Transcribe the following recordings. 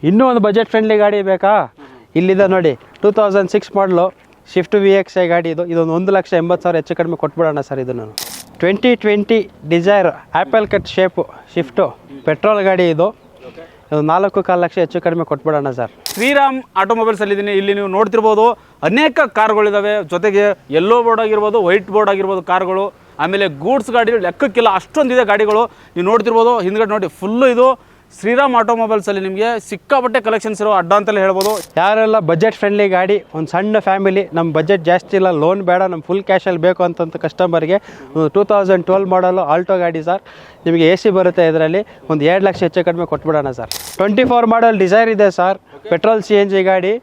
ಇನ್ನೂ ಒಂದು budget friendly ಗಾಡಿ ಬೇಕಾ? ಇಲ್ಲಿದೆ ನೋಡಿ, 2006 ಮಾಡಲು ಶಿಫ್ಟ್ VXi ಗಾಡಿ ಇದು. ಇದೊಂದು 1,80,000 ಹೆಚ್ಚು ಕಡಿಮೆ ಕೊಟ್ಬಿಡೋಣ ಸರ್. ಇದು ನಾನು 2020 Dzire apple cut shape shift petrol ಗಾಡಿ ಇದು. 4.25 ಲಕ್ಷ ಹೆಚ್ಚು ಕಡಿಮೆ ಕೊಟ್ಬಿಡೋಣ ಸರ್. ಶ್ರೀರಾಮ್ ಆಟೋಮೊಬೈಲ್ಸ್ ಅಲ್ಲಿದ್ದೀನಿ. ಇಲ್ಲಿ ನೀವು ನೋಡ್ತಿರ್ಬೋದು ಅನೇಕ ಕಾರ್ಗಳಿದ್ದಾವೆ. ಜೊತೆಗೆ ಯೆಲ್ಲೋ ಬೋರ್ಡ್ ಆಗಿರ್ಬೋದು, ವೈಟ್ ಬೋರ್ಡ್ ಆಗಿರ್ಬೋದು ಕಾರ್ಗಳು. ಆಮೇಲೆ ಗೂಡ್ಸ್ ಗಾಡಿಗಳು ಲೆಕ್ಕಕ್ಕಿಲ್ಲ, ಅಷ್ಟೊಂದಿದೆ ಗಾಡಿಗಳು. ನೀವು ನೋಡ್ತಿರ್ಬೋದು ಹಿಂದ್ಗಡೆ ನೋಡಿ, ಫುಲ್ಲು ಇದು ಶ್ರೀರಾಮ್ ಆಟೋಮೊಬೈಲ್ಸಲ್ಲಿ ನಿಮಗೆ ಸಿಕ್ಕಾಪಟ್ಟೆ ಕಲೆಕ್ಷನ್ಸ್ ಇರೋ ಅಡ್ಡ ಅಂತಲೇ ಹೇಳ್ಬೋದು. ಯಾರೆಲ್ಲ ಬಜೆಟ್ ಫ್ರೆಂಡ್ಲಿ ಗಾಡಿ, ಒಂದು ಸಣ್ಣ ಫ್ಯಾಮಿಲಿ, ನಮ್ಮ ಬಜೆಟ್ ಜಾಸ್ತಿ ಇಲ್ಲ, ಲೋನ್ ಬೇಡ, ನಮ್ಮ ಫುಲ್ ಕ್ಯಾಶಲ್ಲಿ ಬೇಕು ಅಂತಂತ ಕಸ್ಟಮರ್ಗೆ 2012 ಮಾಡಲು ಆಲ್ಟೋ ಗಾಡಿ ಸರ್. ನಿಮಗೆ AC ಬರುತ್ತೆ. ಇದರಲ್ಲಿ ಒಂದು 2 ಲಕ್ಷ ಹೆಚ್ಚು ಕಡಿಮೆ ಕೊಟ್ಬಿಡೋಣ ಸರ್. 24 ಮಾಡಲ್ ಡಿಸೈರ್ ಇದೆ ಸರ್, ಪೆಟ್ರೋಲ್ CNG ಗಾಡಿ.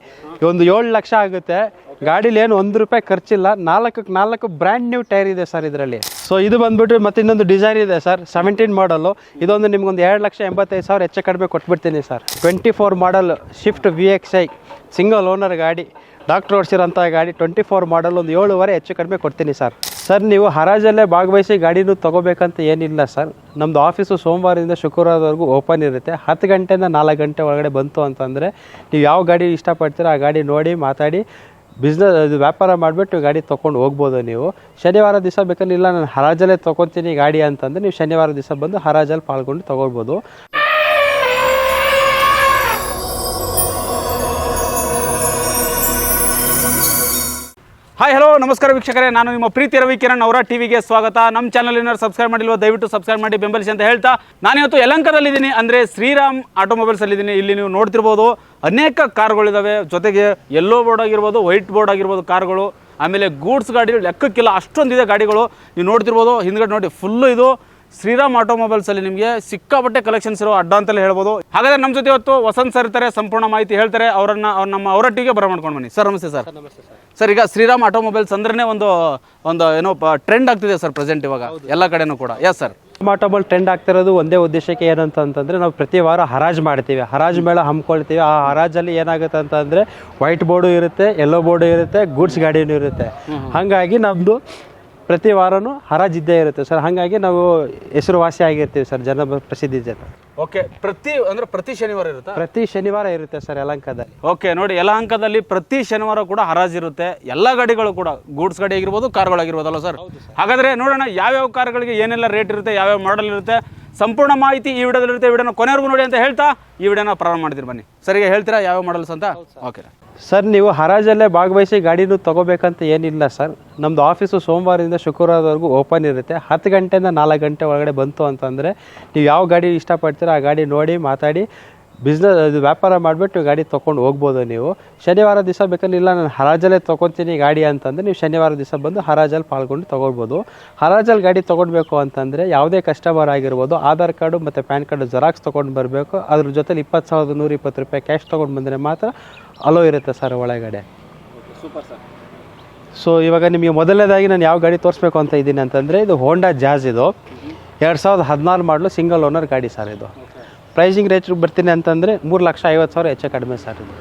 ಒಂದು 7 ಲಕ್ಷ ಆಗುತ್ತೆ. ಗಾಡೀಲಿ ಏನು ₹1 ಖರ್ಚಿಲ್ಲ. 4 ಬ್ರ್ಯಾಂಡ್ ನ್ಯೂ ಟೈರ್ ಇದೆ ಸರ್ ಇದರಲ್ಲಿ. ಸೊ ಇದು ಬಂದ್ಬಿಟ್ಟು ಮತ್ತೆ ಇನ್ನೊಂದು ಡಿಸೈರ್ ಇದೆ ಸರ್, 17 ಮಾಡಲು. ಇದೊಂದು ನಿಮ್ಗೊಂದು 2,85,000 ಹೆಚ್ಚು ಕಡಿಮೆ ಕೊಟ್ಬಿಡ್ತೀನಿ ಸರ್. 24 ಮಾಡಲ್ ಶಿಫ್ಟ್ VXi ಸಿಂಗಲ್ ಓನರ್ ಗಾಡಿ, ಡಾಕ್ಟರ್ ಓಡಿಸಿರೋಂಥ ಗಾಡಿ. 24 ಮಾಡಲ್ ಒಂದು 7.5 ಹೆಚ್ಚು ಕಡಿಮೆ ಕೊಡ್ತೀನಿ ಸರ್. ಸರ್ ನೀವು ಹರಾಜಲ್ಲೇ ಭಾಗವಹಿಸಿ ಗಾಡಿನೂ ತೊಗೋಬೇಕಂತ ಏನಿಲ್ಲ ಸರ್. ನಮ್ಮದು ಆಫೀಸು ಸೋಮವಾರದಿಂದ ಶುಕ್ರವಾರವರೆಗೂ ಓಪನ್ ಇರುತ್ತೆ. 10 ಗಂಟೆಯಿಂದ 4 ಗಂಟೆ ಒಳಗಡೆ ಬಂತು ಅಂತಂದರೆ ನೀವು ಯಾವ ಗಾಡಿ ಇಷ್ಟಪಡ್ತೀರೋ ಆ ಗಾಡಿ ನೋಡಿ ಮಾತಾಡಿ ವ್ಯಾಪಾರ ಮಾಡಿಬಿಟ್ಟು ಗಾಡಿ ತೊಗೊಂಡು ಹೋಗ್ಬೋದು ನೀವು. ಶನಿವಾರ ದಿವಸ ಬೇಕಾದ್ರೆ ಇಲ್ಲ ನಾನು ಹರಾಜಲ್ಲೇ ತೊಗೊತೀನಿ ಗಾಡಿ ಅಂತಂದರೆ ನೀವು ಶನಿವಾರ ದಿವಸ ಬಂದು ಹರಾಜಲ್ಲಿ ಪಾಲ್ಗೊಂಡು ತೊಗೊಳ್ಬೋದು. ಹಾಯ್ ಹಲೋ ನಮಸ್ಕಾರ ವೀಕ್ಷಕರೇ, ನಾನು ನಿಮ್ಮ ಪ್ರೀತಿ ರವಿಕಿರಣ್ ಅವರ ಟಿವಿಗೆ ಸ್ವಾಗತ. ನಮ್ಮ ಚಾನಲ್ ಏನಾದ್ರು ಸಬ್ಸ್ಕ್ರೈಬ್ ಮಾಡಿಲ್ವೋ ದಯವಿಟ್ಟು ಸಬ್ಸ್ಕ್ರೈಬ್ ಮಾಡಿ ಬೆಂಬಲಿಸಿ ಅಂತ ಹೇಳ್ತಾ, ನಾನಿವತ್ತು ಯಲಹಂಕದಲ್ಲಿದ್ದೀನಿ, ಅಂದರೆ ಶ್ರೀರಾಮ್ ಆಟೋಮೊಬೈಲ್ಸಲ್ಲಿದ್ದೀನಿ. ಇಲ್ಲಿ ನೀವು ನೋಡ್ತಿರ್ಬೋದು ಅನೇಕ ಕಾರ್ಗಳಿದ್ದಾವೆ. ಜೊತೆಗೆ ಯೆಲ್ಲೋ ಬೋರ್ಡ್ ಆಗಿರ್ಬೋದು, ವೈಟ್ ಬೋರ್ಡ್ ಆಗಿರ್ಬೋದು ಕಾರ್ಗಳು. ಆಮೇಲೆ ಗೂಡ್ಸ್ ಗಾಡಿಗಳು ಲೆಕ್ಕಕ್ಕಿಲ್ಲ, ಅಷ್ಟೊಂದಿದೆ ಗಾಡಿಗಳು. ನೀವು ನೋಡ್ತಿರ್ಬೋದು ಹಿಂದ್ಗಡೆ ನೋಡಿ, ಫುಲ್ಲು ಇದು ಶ್ರೀರಾಮ್ ಆಟೋಮೊಬೈಲ್ಸಲ್ಲಿ ನಿಮಗೆ ಸಿಕ್ಕಾಪಟ್ಟೆ ಕಲೆಕ್ಷನ್ಸ್ ಇರೋ ಅಡ್ಡ ಅಂತಲೇ ಹೇಳ್ಬೋದು. ಹಾಗಾದರೆ ನಮ್ಮ ಜೊತೆ ಇವತ್ತು ವಸಂತ್ ಸರ್ ಇರ್ತಾರೆ, ಸಂಪೂರ್ಣ ಮಾಹಿತಿ ಹೇಳ್ತಾರೆ. ಅವರ ಟಿವಿಗೆ ಬರಮಾಡ್ಕೊಂಡು ಬನ್ನಿ ಸರ್. ನಮಸ್ತೆ ಸರ್. ಸರ್ ಈಗ ಶ್ರೀರಾಮ್ ಆಟೋಮೊಬೈಲ್ಸ್ ಅಂದ್ರೆ ಒಂದು ಏನೋ ಟ್ರೆಂಡ್ ಆಗ್ತಿದೆ ಸರ್ ಪ್ರೆಸೆಂಟ್ ಇವಾಗ ಎಲ್ಲ ಕಡೆನೂ ಕೂಡ. Yes sir. ಆಟೋಮೊಬೈಲ್ ಟ್ರೆಂಡ್ ಆಗ್ತಿರೋದು ಒಂದೇ ಉದ್ದೇಶಕ್ಕೆ ಏನಂತಂದರೆ, ನಾವು ಪ್ರತಿ ವಾರ ಹರಾಜು ಮಾಡ್ತೀವಿ, ಹರಾಜು ಮೇಳ ಹಮ್ಮಿಕೊಳ್ತೀವಿ. ಆ ಹರಾಜಲ್ಲಿ ಏನಾಗುತ್ತೆ ಅಂತಂದರೆ ವೈಟ್ ಬೋರ್ಡು ಇರುತ್ತೆ, ಯೆಲ್ಲೋ ಬೋರ್ಡು ಇರುತ್ತೆ, ಗೂಡ್ಸ್ ಗಾಡಿನೂ ಇರುತ್ತೆ. ಹಾಗಾಗಿ ನಮ್ಮದು ಪ್ರತಿ ವಾರನೂ ಹರಾಜಿದ್ದೇ ಇರುತ್ತೆ ಸರ್. ಹಾಗಾಗಿ ನಾವು ಹೆಸರುವಾಸಿ ಆಗಿರ್ತೀವಿ ಸರ್, ಜನ ಪ್ರಸಿದ್ಧಿ ಜನ. ಓಕೆ, ಪ್ರತಿ ಶನಿವಾರ ಇರುತ್ತೆ? ಪ್ರತಿ ಶನಿವಾರ ಇರುತ್ತೆ ಸರ್ ಯಲಹಂಕದಲ್ಲಿ. ಓಕೆ, ನೋಡಿ ಯಲಹಂಕದಲ್ಲಿ ಪ್ರತಿ ಶನಿವಾರ ಕೂಡ ಹರಾಜು ಇರುತ್ತೆ. ಎಲ್ಲ ಗಾಡಿಗಳು ಕೂಡ, ಗೂಡ್ಸ್ ಗಾಡಿ ಆಗಿರ್ಬೋದು, ಕಾರ್ಗಳಾಗಿರ್ಬೋದಲ್ಲ ಸರ್? ಹಾಗಾದರೆ ನೋಡೋಣ ಯಾವ್ಯಾವ ಕಾರ್ಗಳಿಗೆ ಏನೆಲ್ಲ ರೇಟ್ ಇರುತ್ತೆ, ಯಾವ್ಯಾವ ಮಾಡಲ್ ಇರುತ್ತೆ, ಸಂಪೂರ್ಣ ಮಾಹಿತಿ ಈ ವಿಡಿಯೋದಲ್ಲಿ ಇರುತ್ತೆ. ವಿಡಿಯೋನ ಕೊನೆವರೆಗೂ ನೋಡಿ ಅಂತ ಹೇಳ್ತಾ ಈ ವಿಡಿಯೋನ ಪ್ರಾರಂಭ ಮಾಡ್ತೀರಿ. ಬನ್ನಿ ಸರಿಗೆ ಹೇಳ್ತೀರಾ ಯಾವ ಮಾಡಲ್ಸ್ ಅಂತ? ಓಕೆ ಸರ್, ನೀವು ಹರಾಜಲ್ಲೇ ಭಾಗವಹಿಸಿ ಗಾಡಿನೂ ತೊಗೋಬೇಕಂತ ಏನಿಲ್ಲ ಸರ್. ನಮ್ಮದು ಆಫೀಸು ಸೋಮವಾರದಿಂದ ಶುಕ್ರವಾರವರೆಗೂ ಓಪನ್ ಇರುತ್ತೆ. 10 ಗಂಟೆಯಿಂದ 4 ಗಂಟೆ ಒಳಗಡೆ ಬಂತು ಅಂತಂದರೆ ನೀವು ಯಾವ ಗಾಡಿ ಇಷ್ಟಪಡ್ತೀರೋ ಆ ಗಾಡಿ ನೋಡಿ ಮಾತಾಡಿ ವ್ಯಾಪಾರ ಮಾಡಿಬಿಟ್ಟು ಗಾಡಿ ತೊಗೊಂಡು ಹೋಗ್ಬೋದು ನೀವು. ಶನಿವಾರ ದಿವಸ ಬೇಕಾದ್ರೆ ಇಲ್ಲ ನಾನು ಹರಾಜಲ್ಲೇ ತೊಗೊತೀನಿ ಗಾಡಿ ಅಂತಂದರೆ ನೀವು ಶನಿವಾರ ದಿವಸ ಬಂದು ಹರಾಜಲ್ಲಿ ಪಾಲ್ಗೊಂಡು ತೊಗೊಳ್ಬೋದು. ಹರಾಜಲ್ಲಿ ಗಾಡಿ ತೊಗೊಳ್ಬೇಕು ಅಂತಂದರೆ ಯಾವುದೇ ಕಸ್ಟಮರ್ ಆಗಿರ್ಬೋದು, ಆಧಾರ್ ಕಾರ್ಡು ಮತ್ತು ಪ್ಯಾನ್ ಕಾರ್ಡು ಜೆರಾಕ್ಸ್ ತೊಗೊಂಡು ಬರಬೇಕು. ಅದ್ರ ಜೊತೆಲಿ 20,120 ರೂಪಾಯಿ ಕ್ಯಾಶ್ ತೊಗೊಂಡು ಬಂದರೆ ಮಾತ್ರ ಅಲೋ ಇರುತ್ತೆ ಸರ್ ಒಳಗಡೆ. Super sir. ಸೊ ಇವಾಗ ನಿಮಗೆ ಮೊದಲನೇದಾಗಿ ನಾನು ಯಾವ ಗಾಡಿ ತೋರಿಸ್ಬೇಕು ಅಂತ ಇದ್ದೀನಿ ಅಂತಂದರೆ, ಇದು ಹೋಂಡಾ ಜಾಜ್. ಇದು 2014 ಮಾಡಲು ಸಿಂಗಲ್ ಓನರ್ ಗಾಡಿ ಸರ್. ಇದು ಪ್ರೈಸಿಂಗ್ ರೇಟ್ ಬರ್ತೀನಿ ಅಂತಂದರೆ 3,50,000 ಹೆಚ್ಚು ಕಡಿಮೆ ಸರ್ ಇದು.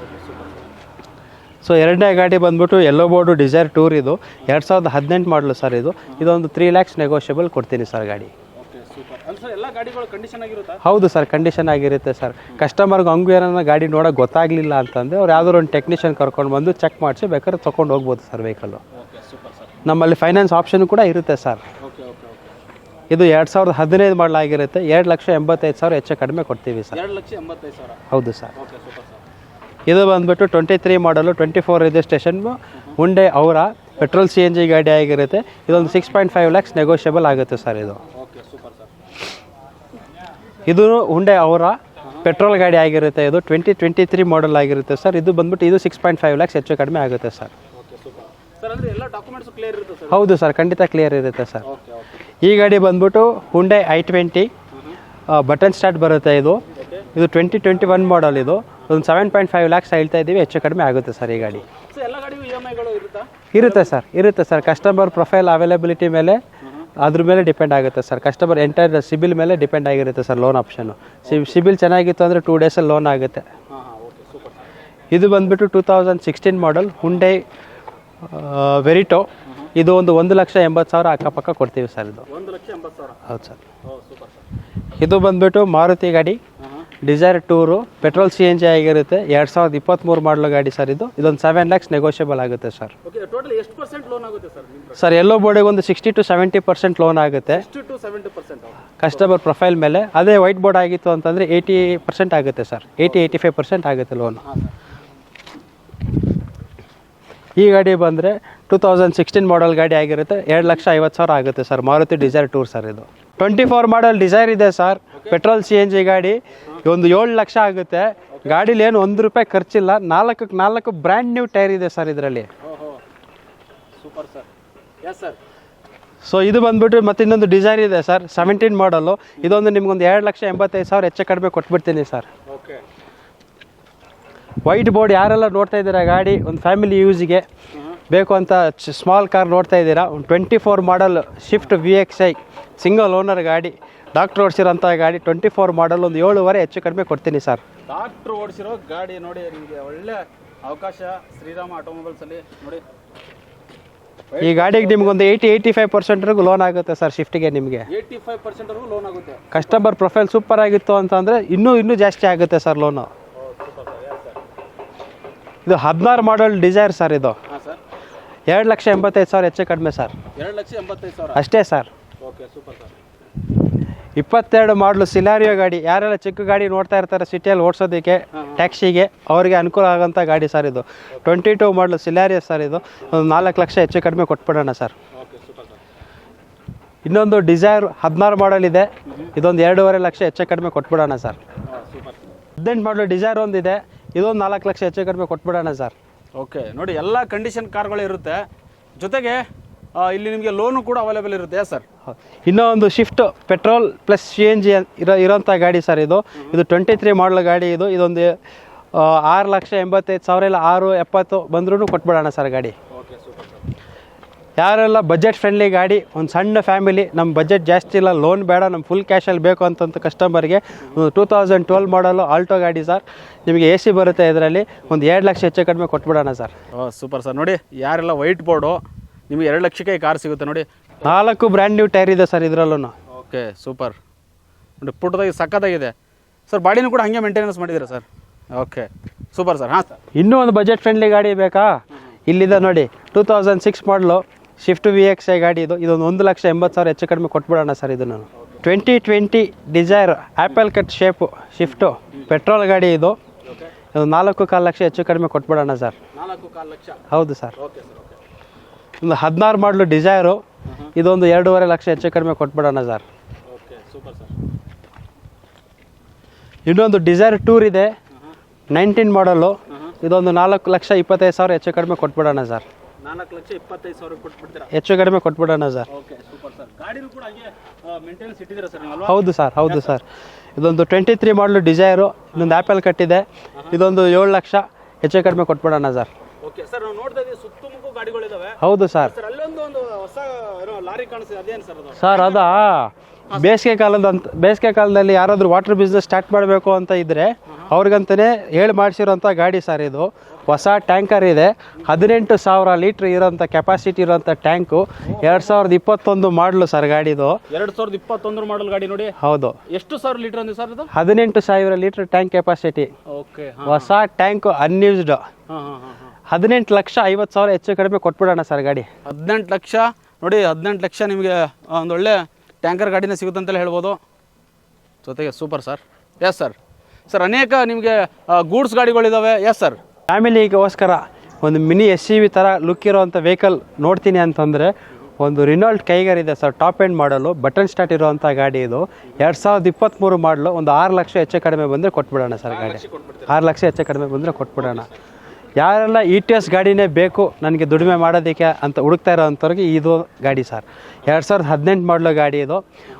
ಸೊ ಎರಡನೇ ಗಾಡಿ ಬಂದ್ಬಿಟ್ಟು ಯೆಲ್ಲೋ ಬೋರ್ಡು ಡಿಸೈರ್ ಟೂರ್. ಇದು 2018 ಮಾಡಲು ಸರ್. ಇದೊಂದು 3 lakhs ನೆಗೋಷಿಯಬಲ್ ಕೊಡ್ತೀನಿ ಸರ್ ಗಾಡಿ. ಹೌದು ಸರ್, ಕಂಡೀಷನ್ ಆಗಿರುತ್ತೆ ಸರ್. ಕಸ್ಟಮರ್ಗೆ ಹಂಗೂ ಏನಾರ ಗಾಡಿ ನೋಡೋಕೆ ಗೊತ್ತಾಗಲಿಲ್ಲ ಅಂತಂದರೆ ಅವ್ರು ಯಾವ್ದಾದ್ರು ಒಂದು ಟೆಕ್ನಿಷಿಯನ್ ಕರ್ಕೊಂಡು ಬಂದು ಚೆಕ್ ಮಾಡಿಸಿ ಬೇಕಾದ್ರೆ ತೊಗೊಂಡು ಹೋಗ್ಬೋದು ಸರ್ ವೆಹಿಕಲ್ಲು. ನಮ್ಮಲ್ಲಿ ಫೈನಾನ್ಸ್ ಆಪ್ಷನ್ ಕೂಡ ಇರುತ್ತೆ ಸರ್. ಇದು 2015 ಮಾಡಲಾಗಿರುತ್ತೆ. 2,85,000 ಹೆಚ್ಚು ಕಡಿಮೆ ಕೊಡ್ತೀವಿ ಸರ್. 2,85,000? ಹೌದು ಸರ್. ಇದು ಬಂದ್ಬಿಟ್ಟು 23 ಮಾಡಲು 24 ರಿಜಿಸ್ಟ್ರೇಷನ್ ಹುಂಡೈ ಅವರ ಪೆಟ್ರೋಲ್ CNG ಗಾಡಿ ಆಗಿರುತ್ತೆ. ಇದೊಂದು 6.5 lakhs ನೆಗೋಷಿಯಬಲ್ ಆಗುತ್ತೆ ಸರ್. ಇದು ಹುಂಡೈ ಅವರ ಪೆಟ್ರೋಲ್ ಗಾಡಿ ಆಗಿರುತ್ತೆ. ಇದು 2023 ಮಾಡಲ್ ಆಗಿರುತ್ತೆ ಸರ್. ಇದು ಬಂದ್ಬಿಟ್ಟು ಇದು 6.5 lakhs ಹೆಚ್ಚು ಕಡಿಮೆ ಆಗುತ್ತೆ ಸರ್. ಹೌದು ಸರ್, ಖಂಡಿತ ಕ್ಲಿಯರ್ ಇರುತ್ತೆ ಸರ್. ಈ ಗಾಡಿ ಬಂದ್ಬಿಟ್ಟು ಹುಂಡೈ i20 ಬಟನ್ ಸ್ಟಾರ್ಟ್ ಬರುತ್ತೆ. ಇದು 2021 ಮಾಡಲ್. ಇದು ಒಂದು 7.5 lakhs ಹೇಳ್ತಾ ಇದ್ದೀವಿ, ಹೆಚ್ಚು ಕಡಿಮೆ ಆಗುತ್ತೆ ಸರ್ ಈ ಗಾಡಿ. ಇರುತ್ತೆ ಸರ್. ಕಸ್ಟಮರ್ ಪ್ರೊಫೈಲ್ ಅವೈಲಬಿಲಿಟಿ ಮೇಲೆ ಅದ್ರ ಮೇಲೆ ಡಿಪೆಂಡ್ ಆಗುತ್ತೆ ಸರ್. ಕಸ್ಟಮರ್ ಎಂಟೈರ್ ಸಿಬಿಲ್ ಮೇಲೆ ಡಿಪೆಂಡ್ ಆಗಿರುತ್ತೆ ಸರ್ ಲೋನ್ ಆಪ್ಷನ್ನು. ಸಿಬಿಲ್ ಚೆನ್ನಾಗಿತ್ತು ಅಂದರೆ 2 days ಲೋನ್ ಆಗುತ್ತೆ. ಇದು ಬಂದ್ಬಿಟ್ಟು 2016 ಮಾಡಲ್ ಹುಂಡೈ ವೆರಿಟೋ. ಇದು ಒಂದು 1,80,000 ಅಕ್ಕಪಕ್ಕ ಕೊಡ್ತೀವಿ ಸರ್. ಇದು 1,80,000? ಹೌದು ಸರ್. ಇದು ಬಂದ್ಬಿಟ್ಟು ಮಾರುತಿ ಗಾಡಿ ಡಿಸೈರ್ ಟೂರು ಪೆಟ್ರೋಲ್ CNG ಆಗಿರುತ್ತೆ. 2023 ಮಾಡಲು ಗಾಡಿ ಸರ್ ಇದು. ಇದೊಂದು 7 lakhs ನೆಗೋಷಿಯಬಲ್ ಆಗುತ್ತೆ ಸರ್. ಓಕೆ, ಟೋಟಲ್ ಎಷ್ಟು ಪರ್ಸೆಂಟ್ ಲೋನ್ ಆಗುತ್ತೆ ಸರ್ ನಿಮ್ಮ ಪ್ರಕಾರ? ಸರ್ ಎಲ್ಲೋ ಬೋರ್ಡಿಗೆ ಒಂದು 60 to 70% ಲೋನ್ ಆಗುತ್ತೆ 60 to 70%. ಕಸ್ಟಮರ್ ಪ್ರೊಫೈಲ್ ಮೇಲೆ. ಅದೇ ವೈಟ್ ಬೋರ್ಡ್ ಆಗಿತ್ತು ಅಂತಂದರೆ 80% ಆಗುತ್ತೆ ಸರ್. 80-85% ಆಗುತ್ತೆ ಲೋನ್. ಈ ಗಾಡಿ ಬಂದರೆ 2016 ಮಾಡಲ್ ಗಾಡಿ ಆಗಿರುತ್ತೆ. 2,50,000 ಆಗುತ್ತೆ sir. Maruti Dzire tour sir ಇದು. 24 ಮಾಡಲ್ ಡಿಸೈರ್ ಇದೆ ಸರ್. ಪೆಟ್ರೋಲ್ CNG ಗಾಡಿ ಒಂದು 7 ಲಕ್ಷ ಆಗುತ್ತೆ. ಗಾಡೀಲಿ ಏನು ₹1 ಖರ್ಚಿಲ್ಲ. 4 ಬ್ರ್ಯಾಂಡ್ ನ್ಯೂ ಟೈರ್ ಇದೆ ಸರ್ ಇದರಲ್ಲಿ. Super sir. Yes sir. So ಇದು ಬಂದ್ಬಿಟ್ಟು ಮತ್ತೆ ಇನ್ನೊಂದು ಡಿಸೈರ್ ಇದೆ ಸರ್. 17 ಮಾಡಲು. ಇದೊಂದು ನಿಮ್ಗೊಂದು 2,85,000 ಹೆಚ್ಚು ಕಡಿಮೆ ಕೊಟ್ಬಿಡ್ತೀನಿ ಸರ್. ಓಕೆ. ವೈಟ್ ಬೋರ್ಡ್ ಯಾರೆಲ್ಲ ನೋಡ್ತಾ ಇದ್ದೀರಾ ಗಾಡಿ ಒಂದು ಫ್ಯಾಮಿಲಿ ಯೂಸಿಗೆ ಬೇಕು ಅಂತ ಸ್ಮಾಲ್ ಕಾರ್ ನೋಡ್ತಾ ಇದ್ದೀರಾ, ಒಂದು 24 ಮಾಡಲ್ ಶಿಫ್ಟ್ VXI ಸಿಂಗಲ್ ಓನರ್ ಗಾಡಿ, ಡಾಕ್ಟ್ರ್ ಓಡಿಸಿರೋಂಥ ಗಾಡಿ. 24 ಮಾಡಲ್ ಒಂದು 7,500 ಹೆಚ್ಚು ಕಡಿಮೆ ಕೊಡ್ತೀನಿ ಸರ್. ಡಾಕ್ಟ್ರ್ ಓಡಿಸಿರೋ ಗಾಡಿ ನೋಡಿ, ನಿಮಗೆ ಒಳ್ಳೆ ಅವಕಾಶ ಶ್ರೀರಾಮ್ ಆಟೋಮೊಬೈಲ್ಸಲ್ಲಿ ನೋಡಿ. ಈ ಗಾಡಿಗೆ ನಿಮ್ಗೊಂದು 80-85% ಲೋನ್ ಆಗುತ್ತೆ ಸರ್. ಶಿಫ್ಟಿಗೆ ನಿಮಗೆ 85% ಲೋನ್ ಆಗುತ್ತೆ. ಕಸ್ಟಮರ್ ಪ್ರೊಫೈಲ್ ಸೂಪರ್ ಆಗಿತ್ತು ಅಂತಂದರೆ ಇನ್ನೂ ಜಾಸ್ತಿ ಆಗುತ್ತೆ ಸರ್ ಲೋನು. ಇದು 16 ಮಾಡಲ್ ಡಿಸೈರ್ ಸರ್ ಇದು. ಹಾಂ ಸರ್. 2,85,000 ಹೆಚ್ಚು ಕಡಿಮೆ ಸರ್. 2,85,000 ಅಷ್ಟೇ ಸರ್. Okay, super sir. 22 ಮಾಡಲು ಸಿಲಾರಿಯೋ ಗಾಡಿ. ಯಾರೆಲ್ಲ ಚಿಕ್ಕ ಗಾಡಿ ನೋಡ್ತಾ ಇರ್ತಾರೆ ಸಿಟಿಯಲ್ಲಿ ಓಡಿಸೋದಕ್ಕೆ ಟ್ಯಾಕ್ಸಿಗೆ, ಅವರಿಗೆ ಅನುಕೂಲ ಆಗೋಂಥ ಗಾಡಿ ಸರ್ ಇದು. 22 ಮಾಡಲು ಸಿಲಾರಿಯೋ ಸರ್ ಇದು. ಒಂದು 4 ಲಕ್ಷ ಹೆಚ್ಚು ಕಡಿಮೆ ಕೊಟ್ಬಿಡೋಣ ಸರ್. Okay, super sir. ಇನ್ನೊಂದು ಡಿಸೈರ್ 16 ಮಾಡಲ್ ಇದೆ. ಇದೊಂದು 2.5 ಲಕ್ಷ ಹೆಚ್ಚು ಕಡಿಮೆ ಕೊಟ್ಬಿಡೋಣ ಸರ್. ಸೂಪರ್. 18 ಮಾಡಲು ಡಿಸೈರ್ ಒಂದಿದೆ. ಇದೊಂದು 4 ಲಕ್ಷ ಹೆಚ್ಚು ಕಡಿಮೆ ಕೊಟ್ಬಿಡೋಣ ಸರ್. ಓಕೆ, ನೋಡಿ ಎಲ್ಲ ಕಂಡೀಷನ್ ಕಾರ್ಗಳು ಇರುತ್ತೆ. ಜೊತೆಗೆ ಇಲ್ಲಿ ನಿಮಗೆ ಲೋನು ಕೂಡ ಅವೈಲೇಬಲ್ ಇರುತ್ತೆ ಸರ್. ಇನ್ನೂ ಒಂದು ಶಿಫ್ಟ್ ಪೆಟ್ರೋಲ್ ಪ್ಲಸ್ CNG ಇರೋಂಥ ಗಾಡಿ ಸರ್ ಇದು. ಇದು 23 ಮಾಡಲ್ ಗಾಡಿ ಇದು. ಇದೊಂದು 6,85,000 ಇಲ್ಲ 6,70,000 ಬಂದ್ರೂ ಕೊಟ್ಬಿಡೋಣ ಸರ್ ಗಾಡಿ. Okay, super sir. ಯಾರೆಲ್ಲ ಬಜೆಟ್ ಫ್ರೆಂಡ್ಲಿ ಗಾಡಿ, ಒಂದು ಸಣ್ಣ ಫ್ಯಾಮಿಲಿ, ನಮ್ಮ ಬಜೆಟ್ ಜಾಸ್ತಿ ಇಲ್ಲ, ಲೋನ್ ಬೇಡ, ನಮ್ಮ ಫುಲ್ ಕ್ಯಾಶಲ್ಲಿ ಬೇಕು ಅಂತಂತ ಕಸ್ಟಮರ್ಗೆ 2012 ಮಾಡಲು ಆಲ್ಟೋ ಗಾಡಿ ಸರ್. ನಿಮಗೆ AC ಬರುತ್ತೆ ಇದರಲ್ಲಿ. ಒಂದು 2 ಲಕ್ಷ ಹೆಚ್ಚು ಕಡಿಮೆ ಕೊಟ್ಬಿಡೋಣ ಸರ್. Super sir. ನೋಡಿ ಯಾರೆಲ್ಲ ವೈಟ್ ಬೋರ್ಡು, ನಿಮಗೆ 2 ಲಕ್ಷಕ್ಕೆ ಈ ಕಾರ್ ಸಿಗುತ್ತೆ ನೋಡಿ. 4 ಬ್ರ್ಯಾಂಡ್ ನ್ಯೂ ಟೈರ್ ಇದೆ ಸರ್ ಇದರಲ್ಲೂ. Okay, super. ನೋಡಿ ಪುಟ್ಟದಾಗಿ ಸಕ್ಕತ್ತಾಗಿದೆ ಸರ್. ಬಾಡಿನೂ ಕೂಡ ಹಾಗೆ ಮೇಂಟೆನೆನ್ಸ್ ಮಾಡಿದ್ದೀರಾ ಸರ್. Okay, super sir. ಹಾಂ ಸರ್. ಇನ್ನೂ ಒಂದು ಬಜೆಟ್ ಫ್ರೆಂಡ್ಲಿ ಗಾಡಿ ಬೇಕಾ? ಇಲ್ಲಿದೆ ನೋಡಿ. 2006 ಮಾಡಲು ಶಿಫ್ಟ್ VXI ಗಾಡಿ ಇದು. ಇದೊಂದು 1,80,000 ಹೆಚ್ಚು ಕಡಿಮೆ ಕೊಟ್ಬಿಡೋಣ ಸರ್. ಇದು ನಾನು 2020 Dzire apple cut shape shift petrol ಗಾಡಿ ಇದು. ಇದು 4.25 ಲಕ್ಷ ಹೆಚ್ಚು ಕಡಿಮೆ ಕೊಟ್ಬಿಡೋಣ ಸರ್. 4.25 ಲಕ್ಷ. ಹೌದು ಸರ್. Okay sir. ಓಕೆ. ಒಂದು 16 ಮಾಡಲು ಡಿಸೈರು. ಇದೊಂದು 2.5 ಲಕ್ಷ ಹೆಚ್ಚು ಕಡಿಮೆ ಕೊಟ್ಬಿಡೋಣ ಸರ್. Okay, super sir. ಇನ್ನೊಂದು ಡಿಸೈರ್ ಟೂರ್ ಇದೆ 19 ಮಾಡಲು. ಇದೊಂದು 4,25,000 ಹೆಚ್ಚು ಕಡಿಮೆ ಕೊಟ್ಬಿಡೋಣ ಸರ್. 4,25,000 ಕೊಟ್ಬಿಡ್ತೀರಾ? ಹೆಚ್ಚು ಕಡಿಮೆ ಕೊಟ್ಬಿಡೋಣ ಸರ್. Okay, super sir. ಗಾಡಿನೂ ಕೂಡ ಹಾಗೆ ಮೇಂಟೆನೆನ್ಸ್ ಇಟ್ಟಿದ್ದೀರಾ ಸರ್ ನೀವು? ಹೌದು ಸರ್, ಹೌದು ಸರ್. ಇದೊಂದು 23 ಮಾಡಲು ಡಿಸೈರು. ಇನ್ನೊಂದು ಆ್ಯಪಲ್ ಕಟ್ಟಿದೆ. ಇದೊಂದು 7 ಲಕ್ಷ ಹೆಚ್ಚು ಕಡಿಮೆ ಕೊಟ್ಬಿಡೋಣ ಸರ್. Okay sir. ನಾವು ನೋಡ್ತಾ ಇದ್ದೀವಿ ಸುತ್ತಮುತ್ತ ಗಾಡಿಗಳಿದಾವೆ. ಹೌದು ಸರ್. ಸರ್ ಅಲ್ಲೊಂದು ಹೊಸ ಲಾರಿ ಕಾಣಿಸ್ತಿದೆ, ಅದೇನು ಸರ್ ಅದು? ಸರ್ ಅದಾ ಬೇಸಿಗೆ ಕಾಲದಲ್ಲಿ ಯಾರಾದರೂ ವಾಟರ್ ಬಿಸ್ನೆಸ್ ಸ್ಟಾರ್ಟ್ ಮಾಡಬೇಕು ಅಂತ ಇದ್ದರೆ ಅವ್ರಿಗಂತಲೇ ಹೇಳಿ ಮಾಡಿಸಿರೋಂಥ ಗಾಡಿ ಸರ್ ಇದು. ಹೊಸ ಟ್ಯಾಂಕರ್ ಇದೆ. 18,000 ಲೀಟ್ರ್ ಇರೋಂಥ ಕೆಪಾಸಿಟಿ ಇರೋಂಥ ಟ್ಯಾಂಕು. 2021 ಮಾಡಲು ಸರ್ ಗಾಡಿದು. 2021 ಮಾಡಲ್ ಗಾಡಿ ನೋಡಿ. ಹೌದು. ಎಷ್ಟು ಸಾವಿರ ಲೀಟರ್ ಅಂದಿದೆ ಸರ್ ಇದು? 18,000 ಲೀಟ್ರ್ ಟ್ಯಾಂಕ್ ಕೆಪಾಸಿಟಿ. ಓಕೆ. ಹೊಸ ಟ್ಯಾಂಕು ಅನ್ಯೂಸ್ಡ್. 18,50,000 ಹೆಚ್ಚು ಕಡಿಮೆ ಕೊಟ್ಬಿಡೋಣ ಸರ್ ಗಾಡಿ. 18 ಲಕ್ಷ ನೋಡಿ. 18 ಲಕ್ಷ ನಿಮಗೆ ಒಂದೊಳ್ಳೆ ಟ್ಯಾಂಕರ್ ಗಾಡಿನೇ ಸಿಗುತ್ತೆ ಅಂತಲೇ ಹೇಳ್ಬೋದು. ಜೊತೆಗೆ super sir. Yes sir. Sir ಅನೇಕ ನಿಮಗೆ ಗೂಡ್ಸ್ ಗಾಡಿಗಳಿದ್ದಾವೆ. Yes sir. ಫ್ಯಾಮಿಲಿಗೋಸ್ಕರ ಒಂದು ಮಿನಿ SUV ಥರ ಲುಕ್ ಇರೋವಂಥ ವೆಹಿಕಲ್ ನೋಡ್ತೀನಿ ಅಂತಂದರೆ ಒಂದು ರಿನಾಲ್ಟ್ ಕೈಗರ್ ಇದೆ ಸರ್. ಟಾಪ್ ಎಂಡ್ ಮಾಡಲು ಬಟನ್ ಸ್ಟಾರ್ಟ್ ಇರೋವಂಥ ಗಾಡಿ ಇದು. 2023 ಮಾಡಲು ಒಂದು 6 ಲಕ್ಷ ಹೆಚ್ಚು ಕಡಿಮೆ ಬಂದರೆ ಕೊಟ್ಬಿಡೋಣ ಸರ್ ಗಾಡಿ. 6 ಲಕ್ಷ ಹೆಚ್ಚು ಕಡಿಮೆ ಬಂದರೆ ಕೊಟ್ಬಿಡೋಣ. ಯಾರೆಲ್ಲ ETS ಗಾಡಿನೇ ಬೇಕು ನನಗೆ ದುಡಿಮೆ ಮಾಡೋದಕ್ಕೆ ಅಂತ ಹುಡುಕ್ತಾ ಇರೋವಂಥವ್ರಿಗೆ ಇದು ಗಾಡಿ ಸರ್. 2018 ಮಾಡಲು ಗಾಡಿ ಇದು.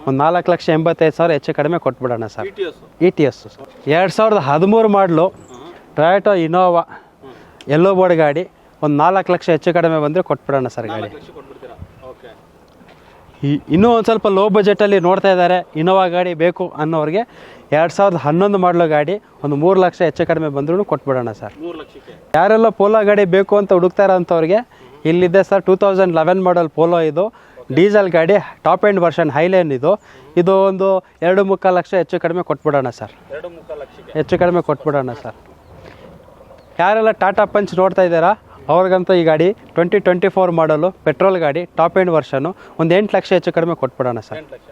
ಒಂದು 4,85,000 ಹೆಚ್ಚು ಕಡಿಮೆ ಕೊಟ್ಬಿಡೋಣ ಸರ್. ETS 2013 ಮಾಡಲು ಟೊಯೋಟೋ ಇನೋವಾ ಎಲ್ಲೋ ಬೋರ್ಡ್ ಗಾಡಿ. ಒಂದು 4 ಲಕ್ಷ ಹೆಚ್ಚು ಕಡಿಮೆ ಬಂದರೆ ಕೊಟ್ಬಿಡೋಣ ಸರ್ ಗಾಡಿ. ಇನ್ನೂ ಒಂದು ಸ್ವಲ್ಪ ಲೋ ಬಜೆಟಲ್ಲಿ ನೋಡ್ತಾ ಇದ್ದಾರೆ ಇನೋವಾ ಗಾಡಿ ಬೇಕು ಅನ್ನೋರಿಗೆ 2011 ಮಾಡಲು ಗಾಡಿ. ಒಂದು 3 ಲಕ್ಷ ಹೆಚ್ಚು ಕಡಿಮೆ ಬಂದ್ರೂ ಕೊಟ್ಬಿಡೋಣ ಸರ್. 3 ಲಕ್ಷಕ್ಕೆ ಯಾರೆಲ್ಲ ಪೋಲೋ ಗಾಡಿ ಬೇಕು ಅಂತ ಹುಡುಕ್ತಾ ಇರೋಂಥವ್ರಿಗೆ ಇಲ್ಲಿದೆ ಸರ್. 2011 ಮಾಡಲ್ ಪೋಲೋ ಇದು. ಡೀಸೆಲ್ ಗಾಡಿ ಟಾಪ್ ಎಂಡ್ ವರ್ಷನ್ ಹೈಲೈನ್ ಇದು ಒಂದು 2.25 ಲಕ್ಷ ಹೆಚ್ಚು ಕಡಿಮೆ ಕೊಟ್ಬಿಡೋಣ ಸರ್. 2.25 ಲಕ್ಷಕ್ಕೆ ಹೆಚ್ಚು ಕಡಿಮೆ ಕೊಟ್ಬಿಡೋಣ ಸರ್. ಯಾರೆಲ್ಲ ಟಾಟಾ ಪಂಚ್ ನೋಡ್ತಾ ಇದ್ದೀರಾ ಅವ್ರಿಗಂತೂ ಈ ಗಾಡಿ 2024 ಮಾಡಲು ಪೆಟ್ರೋಲ್ ಗಾಡಿ ಟಾಪ್ ಎಂಡ್ ವರ್ಷನು ಒಂದು 8 ಲಕ್ಷ ಹೆಚ್ಚು ಕಡಿಮೆ ಕೊಟ್ಬಿಡೋಣ ಸರ್. 8 ಲಕ್ಷ